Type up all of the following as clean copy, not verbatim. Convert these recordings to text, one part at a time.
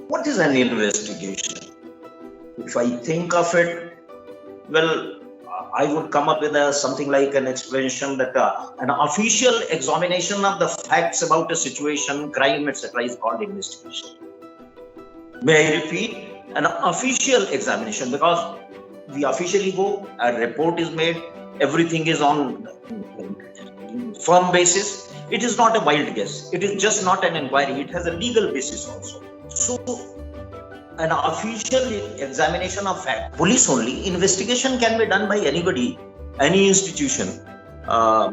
What is an investigation? If I think of it, well, I would come up with something like an explanation that an official examination of the facts about a situation, crime, etc. is called investigation. May I repeat? An official examination, because we officially go, a report is made, everything is on firm basis. It is not a wild guess. It is just not an inquiry. It has a legal basis also. So, an official examination of fact, police only, investigation can be done by anybody, any institution, to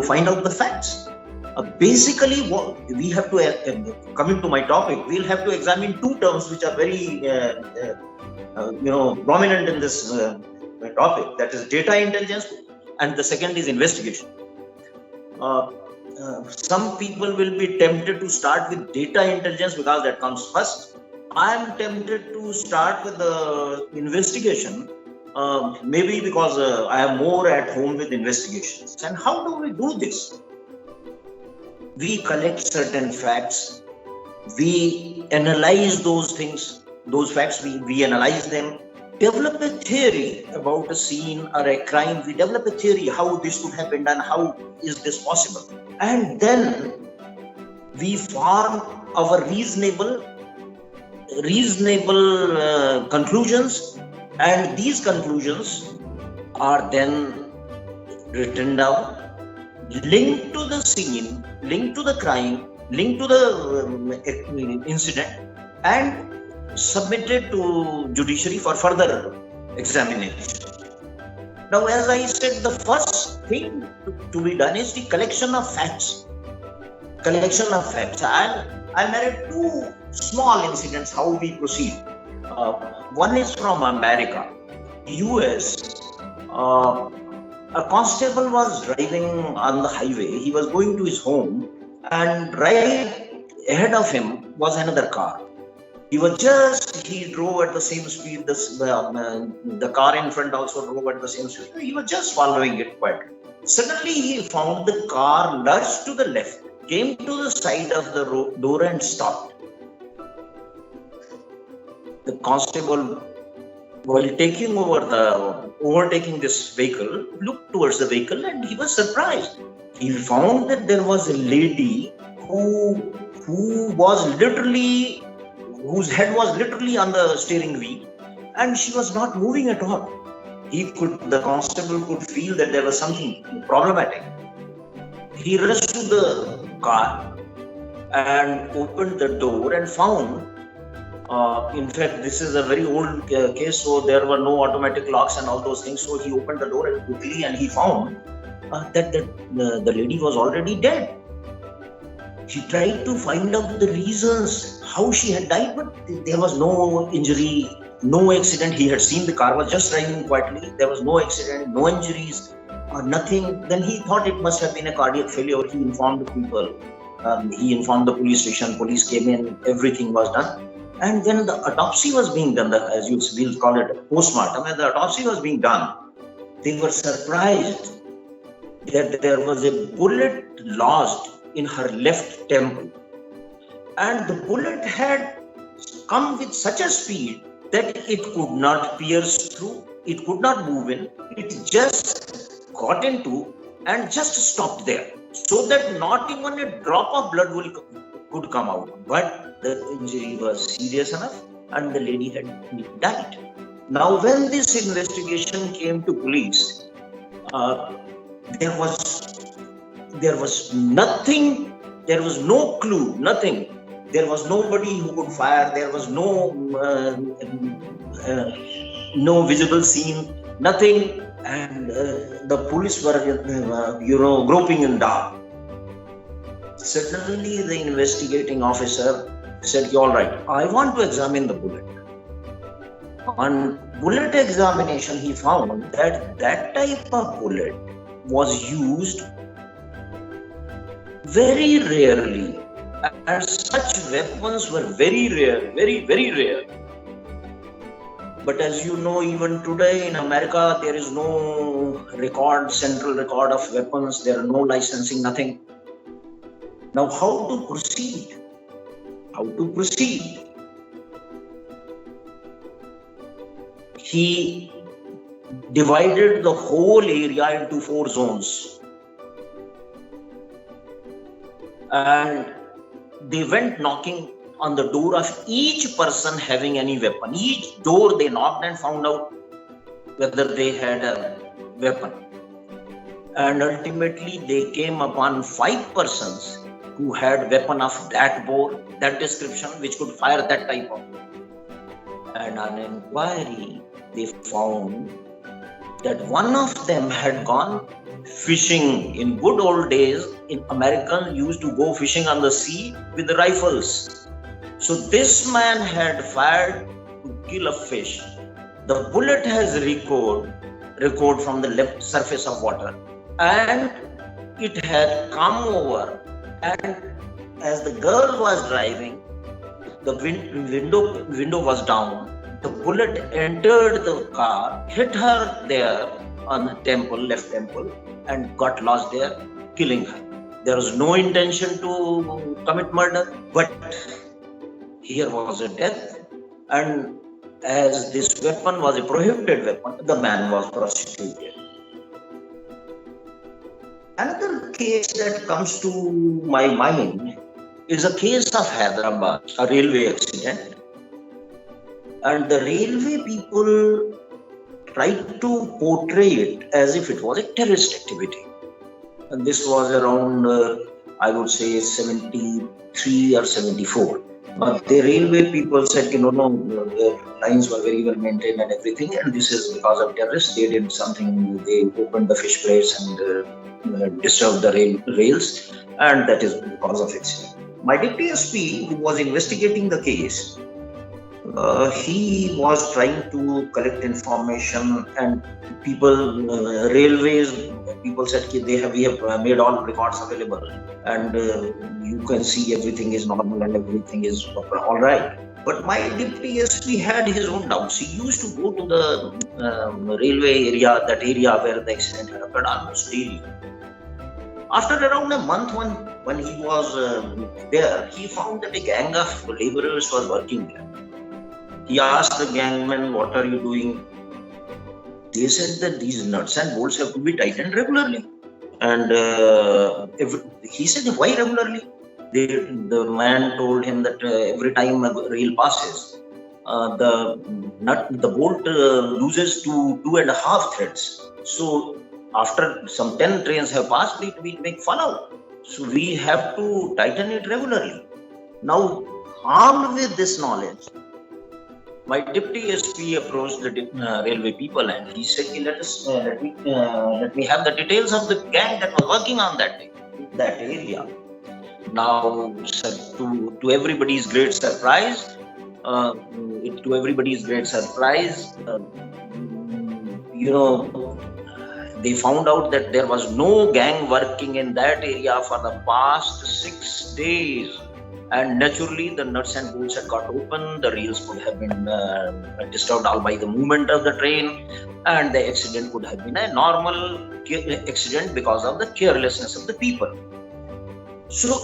find out the facts. Basically, what we have to, coming to my topic, we'll have to examine two terms which are very, prominent in this topic. That is data intelligence, and the second is investigation. Some people will be tempted to start with data intelligence because that comes first. I am tempted to start with the investigation, maybe because I am more at home with investigations. And how do we do this? We collect certain facts, we analyze those things, those facts, we analyze them, develop a theory about a scene or a crime. We develop a theory how this could have been done, how is this possible, and then we form our reasonable conclusions, and these conclusions are then written down, linked to the scene, linked to the crime, linked to the incident, and submitted to judiciary for further examination. Now, as I said, the first thing to be done is the collection of facts. I'll narrate two small incidents how we proceed. One is from America, US. A constable was driving on the highway. He was going to his home, and right ahead of him was another car. He drove at the same speed. The car in front also drove at the same speed. He was just following it quietly. Suddenly, he found the car lurched to the left, came to the side of the door and stopped. The constable, while overtaking this vehicle, looked towards the vehicle, and he was surprised. He found that there was a lady whose head was literally on the steering wheel, and she was not moving at all. The constable could feel that there was something problematic. He rushed to the car and opened the door and found, in fact, this is a very old case, so there were no automatic locks and all those things. So he opened the door quickly, and he found that the lady was already dead. He tried to find out the reasons how she had died, but there was no injury, no accident. He had seen the car was just driving quietly. There was no accident, no injuries, nothing. Then he thought it must have been a cardiac failure. He informed the people. He informed the police station. Police came in. Everything was done. And when the autopsy was being done, as you will call it, postmortem, and the autopsy was being done, they were surprised that there was a bullet lodged in her left temple. And the bullet had come with such a speed that it could not pierce through, it could not move in, it just got into and just stopped there, so that not even a drop of blood could come out. But the injury was serious enough, and the lady had died. Now, when this investigation came to police, there was nothing, there was no clue, nothing. There was nobody who could fire. There was no visible scene, nothing. And the police were, groping in dark. Suddenly, the investigating officer said, "All right, I want to examine the bullet." On bullet examination, he found that type of bullet was used very rarely, and such weapons were very rare, very, very rare. But as you know, even today in America, there is no central record of weapons. There are no licensing, nothing. Now, how to proceed? how to proceed. He divided the whole area into 4 zones, and they went knocking on the door of each person having any weapon. Each door they knocked and found out whether they had a weapon. And ultimately they came upon 5 persons who had weapon of that bore, that description, which could fire that type of. And on inquiry, they found that one of them had gone fishing. In good old days, in Americans used to go fishing on the sea with the rifles. So this man had fired to kill a fish. The bullet has recoiled from the left surface of water, and it had come over, and as the girl was driving, the window was down. The bullet entered the car, hit her there on the temple, left temple, and got lost there, killing her. There was no intention to commit murder, but here was a death. And as this weapon was a prohibited weapon, the man was prosecuted. Another case that comes to my mind is a case of Hyderabad, a railway accident. And the railway people tried to portray it as if it was a terrorist activity. And this was around, I would say, 73 or 74. But the railway people said, no, the lines were very well maintained and everything, and this is because of terrorists. They did something, they opened the fish plates and disturbed the rails, and that is because of accident. My deputy SP, who was investigating the case, he was trying to collect information, and railways people said we have made all records available, and you can see everything is normal and everything is all right. But my deputy SP had his own doubts. He used to go to the railway area, that area where the accident had occurred, almost daily. After around a month, when he was there, he found that a gang of laborers was working there. He asked the gangmen, what are you doing? They said that these nuts and bolts have to be tightened regularly. And he said, why regularly? The man told him that every time a rail passes, the bolt loses to 2.5 threads. So after some 10 trains have passed, it will make fallout. So we have to tighten it regularly. Now, armed with this knowledge, my deputy SP approached the railway people, and he said, let me have the details of the gang that was working on that area. Now, sir, to everybody's great surprise, they found out that there was no gang working in that area for the past 6 days. And naturally, the nuts and bolts had got open, the rails could have been disturbed all by the movement of the train, and the accident could have been a normal accident because of the carelessness of the people. So,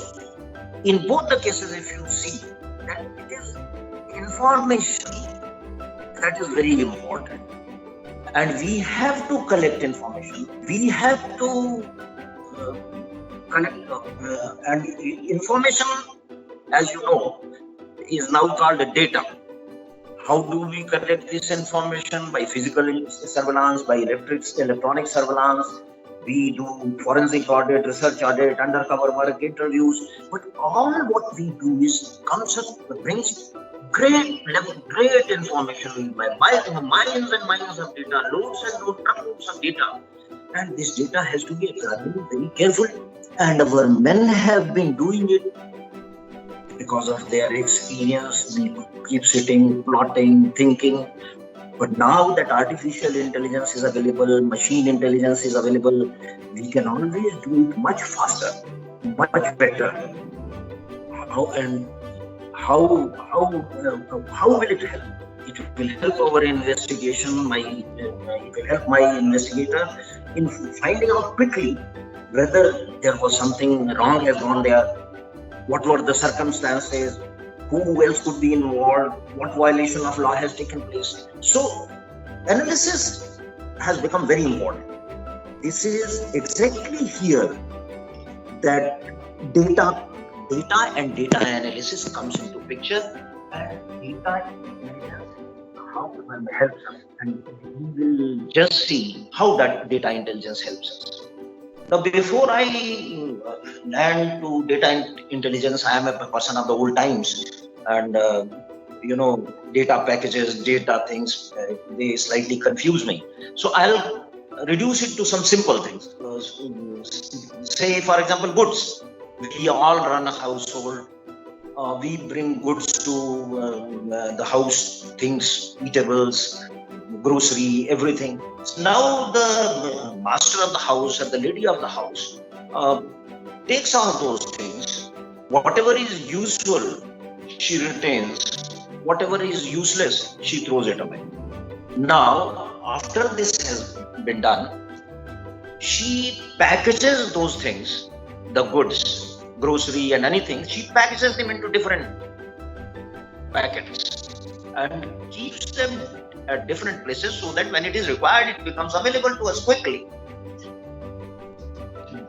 in both the cases, if you see that it is information that is very important, and we have to collect information, we have to connect, and information, as you know, is now called data. How do we collect this information? By physical surveillance, by electronic surveillance. We do forensic audit, research audit, undercover work, interviews. But all what we do is brings great information by minds and minds of data, loads and truckloads of data. And this data has to be examined very carefully. And our men have been doing it. Because of their experience, they keep sitting, plotting, thinking. But now that artificial intelligence is available, machine intelligence is available, we can always do it much faster, much better. How will it help? It will help our investigation. It will help my investigator in finding out quickly whether there was something wrong has gone there. What were the circumstances? who else could be involved, what violation of law has taken place. So analysis has become very important. This is exactly here that data and data analysis comes into picture, and data intelligence how it helps us, and we will just see how that data intelligence helps us. Now, before I land to data intelligence, I am a person of the old times, and data packages, data things, they slightly confuse me. So I'll reduce it to some simple things. Say, for example, goods. We all run a household. We bring goods to the house, things, eatables, grocery, everything. Now the master of the house and the lady of the house takes all those things. Whatever is useful, she retains. Whatever is useless, she throws it away. Now, after this has been done, she packages those things, the goods, grocery and anything, she packages them into different packets and keeps them at different places so that when it is required, it becomes available to us quickly.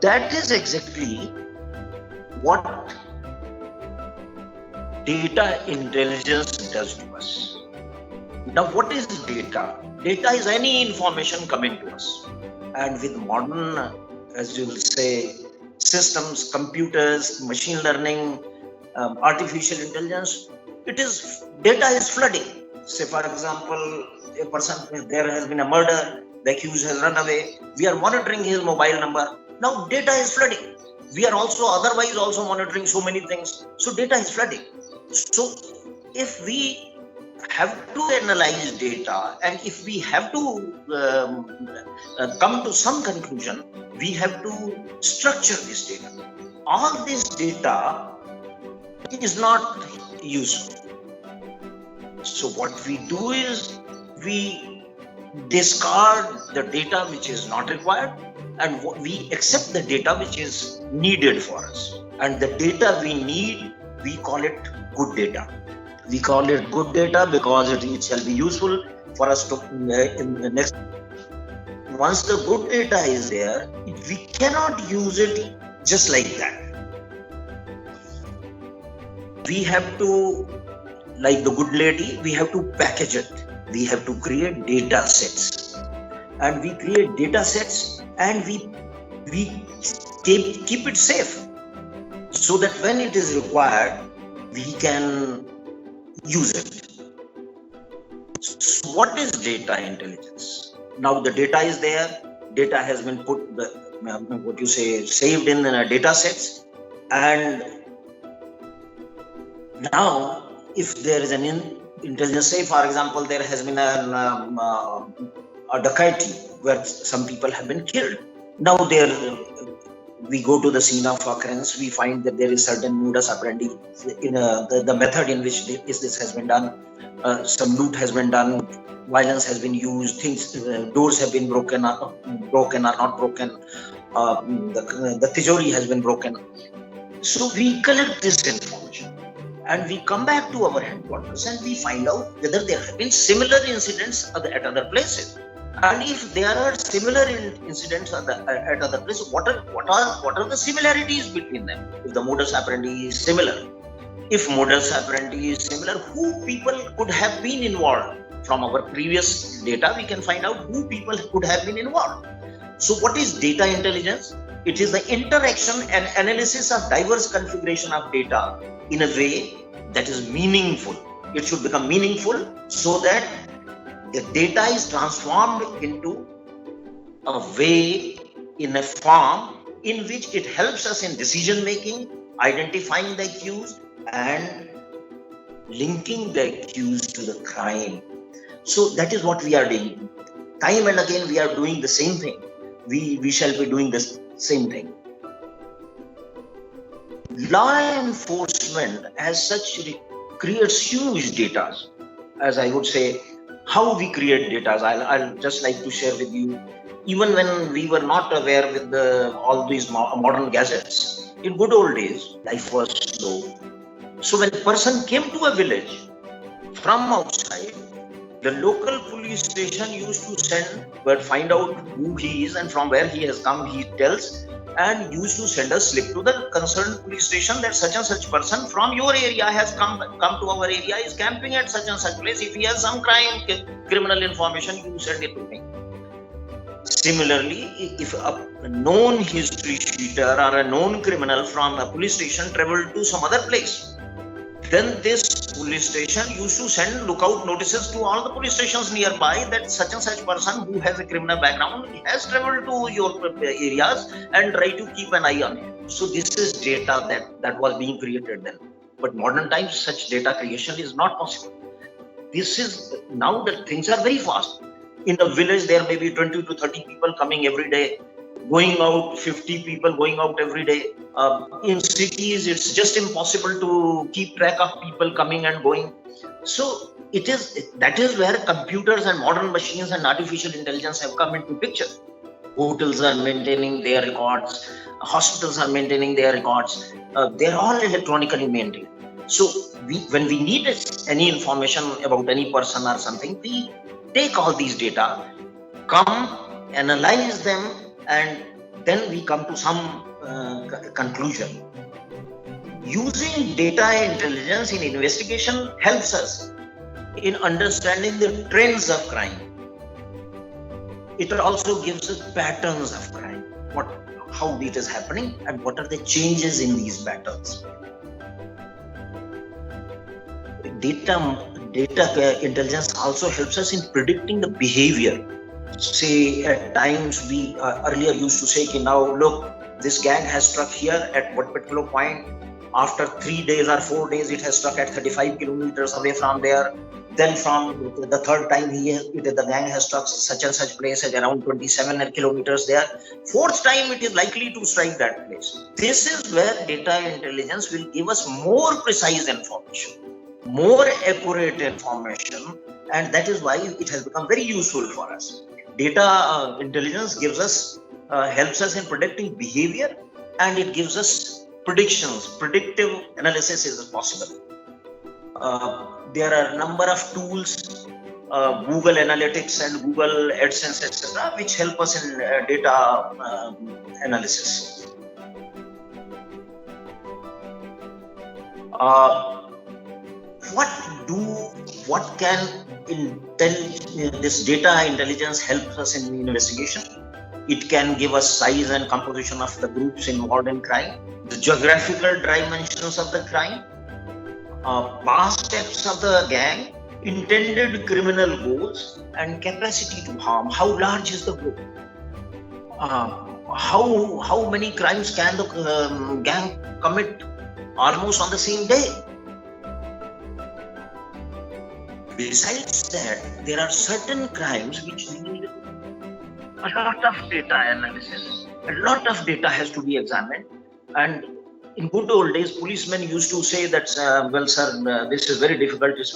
That is exactly what data intelligence does to us. Now, what is data? Data is any information coming to us. And with modern, as you will say, systems, computers, machine learning, artificial intelligence, data is flooding. Say, for example, there has been a murder, the accused has run away, we are monitoring his mobile number. Now data is flooding. We are otherwise also monitoring so many things. So data is flooding. So if we have to analyze data, and if we have to come to some conclusion, we have to structure this data. All this data is not useful. So what we do is we discard the data which is not required, and we accept the data which is needed for us. And the data we need, we call it good data. We call it good data because it shall be useful for us to in the next. Once the good data is there, we cannot use it just like that. We have to, like the good lady, we have to package it. We have to create data sets. And we create data sets and we keep it safe so that when it is required, we can use it. So what is data intelligence? Now the data is there. Data has been saved in data sets. And now, if there is an intelligence, say for example, there has been a dacoity where some people have been killed. Now we go to the scene of occurrence, we find that there is certain modus operandi in the method in which this has been done. Some loot has been done, violence has been used, things, doors have been broken or not broken, the tijori has been broken. So we collect this information and we come back to our headquarters and we find out whether there have been similar incidents at other places. And if there are similar incidents at other places, what are the similarities between them? If the modus operandi is similar, if modus operandi is similar, who people could have been involved? From our previous data, we can find out who people could have been involved. So what is data intelligence? It is the interaction and analysis of diverse configuration of data in a way that is meaningful. It should become meaningful so that the data is transformed into a way, in a form in which it helps us in decision making, identifying the accused and linking the accused to the crime. So that is what we are doing. Time and again we are doing the same thing. We shall be doing the same thing. Law enforcement as such creates huge data. As I would say, how we create data, I'll just like to share with you. Even when we were not aware with all these modern gadgets, in good old days, life was slow. So when a person came to a village from outside, the local police station used to send, but find out who he is and from where he has come, he tells, and used to send a slip to the concerned police station that such and such person from your area has come to our area, is camping at such and such place. If he has some crime, criminal information, you send it to me. Similarly, if a known history cheater or a known criminal from a police station traveled to some other place, then this police station used to send lookout notices to all the police stations nearby that such and such person who has a criminal background has traveled to your areas and try to keep an eye on him. So this is data that was being created then. But modern times, such data creation is not possible. This is now that things are very fast. In a village, there may be 20 to 30 people coming every day, going out 50 people going out every day. In cities, it's just impossible to keep track of people coming and going. So that is where computers and modern machines and artificial intelligence have come into picture. Hotels are maintaining their records, hospitals are maintaining their records. They're all electronically maintained. So when we need any information about any person or something, we take all these data, come, analyze them, and then we come to some conclusion. Using data intelligence in investigation helps us in understanding the trends of crime. It also gives us patterns of crime, how it is happening and what are the changes in these patterns. Data intelligence also helps us in predicting the behavior. Say at times we earlier used to say, now look, this gang has struck here at what particular point. After 3 days or 4 days, it has struck at 35 kilometers away from there. Then from the third time, the gang has struck such and such place at around 27 kilometers there. Fourth time, it is likely to strike that place. This is where data intelligence will give us more precise information, more accurate information, and that is why it has become very useful for us. Data intelligence helps us in predicting behavior, and it gives us predictions. Predictive analysis is possible. There are a number of tools, Google Analytics and Google AdSense, etc., which help us in data analysis. What can this data intelligence help us in investigation? It can give us size and composition of the groups involved in crime, the geographical dimensions of the crime, past steps of the gang, intended criminal goals, and capacity to harm. How large is the group? How many crimes can the gang commit almost on the same day? Besides that, there are certain crimes which need a lot of data analysis. A lot of data has to be examined. And in good old days, policemen used to say that, well, sir, this is very difficult. It's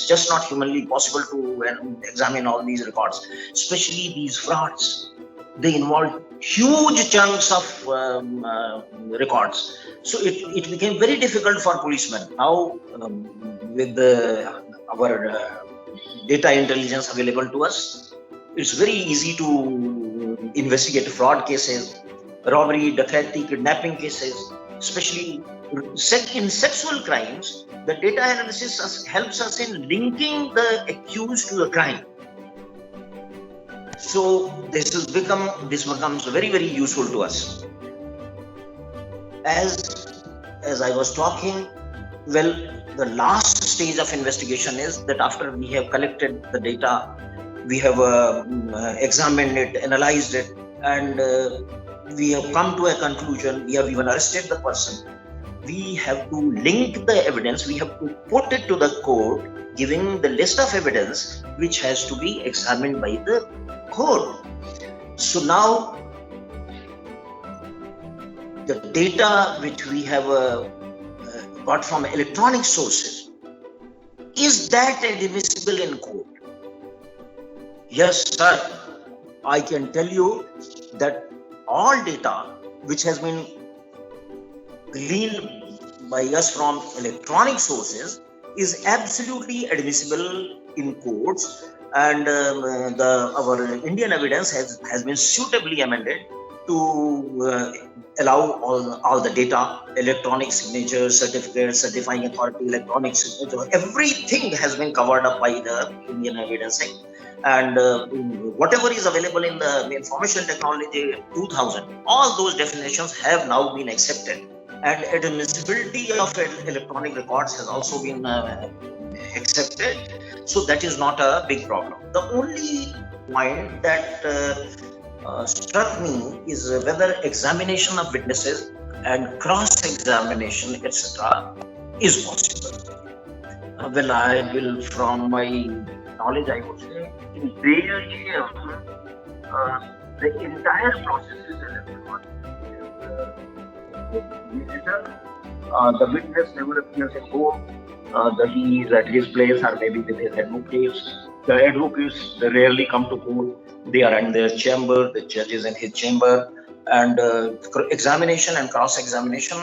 just not humanly possible to examine all these records, especially these frauds. They involve huge chunks of records. So it became very difficult for policemen. Now, with our data intelligence available to us, it's very easy to investigate fraud cases, robbery, dacoity, kidnapping cases, especially in sexual crimes. The data analysis helps us in linking the accused to the crime. So this becomes very, very useful to us. As I was talking, well, the last stage of investigation is that after we have collected the data, we have examined it, analyzed it, and we have come to a conclusion. We have even arrested the person. We have to link the evidence. We have to put it to the court, giving the list of evidence which has to be examined by the court. So now, the data which we have got from electronic sources, is that admissible in court? Yes, sir. I can tell you that all data which has been gleaned by us from electronic sources is absolutely admissible in courts, and our Indian evidence has been suitably amended to allow all the data, electronic signature, certificate, certifying authority, electronic signature, everything has been covered up by the Indian Evidence Act. And whatever is available in the Information Technology 2000, all those definitions have now been accepted. And admissibility of electronic records has also been accepted. So that is not a big problem. The only point that struck me is whether examination of witnesses and cross-examination, etc., is possible. Well, I will, from my knowledge, I would say, in Belgium, the entire process is electronic. The witness never appears in court. He is at his place or maybe with his advocates. The advocates, they rarely come to court. They are in their chamber, the judge is in his chamber, and examination and cross-examination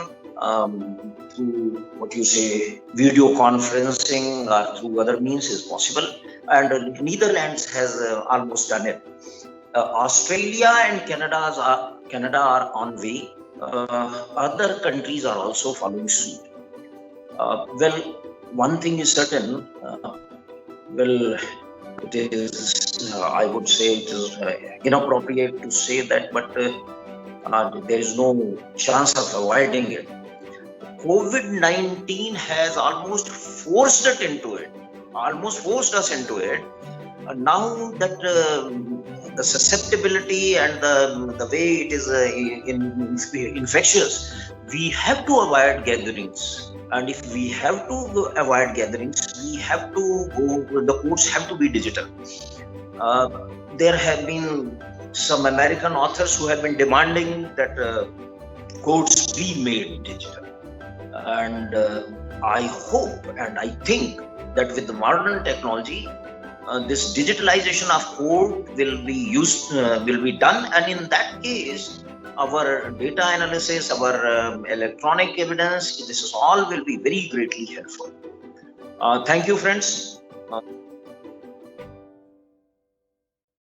through what you say video conferencing or through other means is possible, and Netherlands has almost done it. Australia and Canada are on way. Other countries are also following suit. Well, one thing is certain. It is, I would say, it is inappropriate to say that, but there is no chance of avoiding it. COVID-19 has almost forced us into it. Now that the susceptibility and the way it is infectious, we have to avoid gatherings. And if we have to avoid gatherings, we have to go, the courts have to be digital. There have been some American authors who have been demanding that courts be made digital. And I hope and I think that with the modern technology, this digitalization of court will be done, and in that case, our data analysis, our electronic evidence, this is all will be very greatly helpful. Thank you, friends.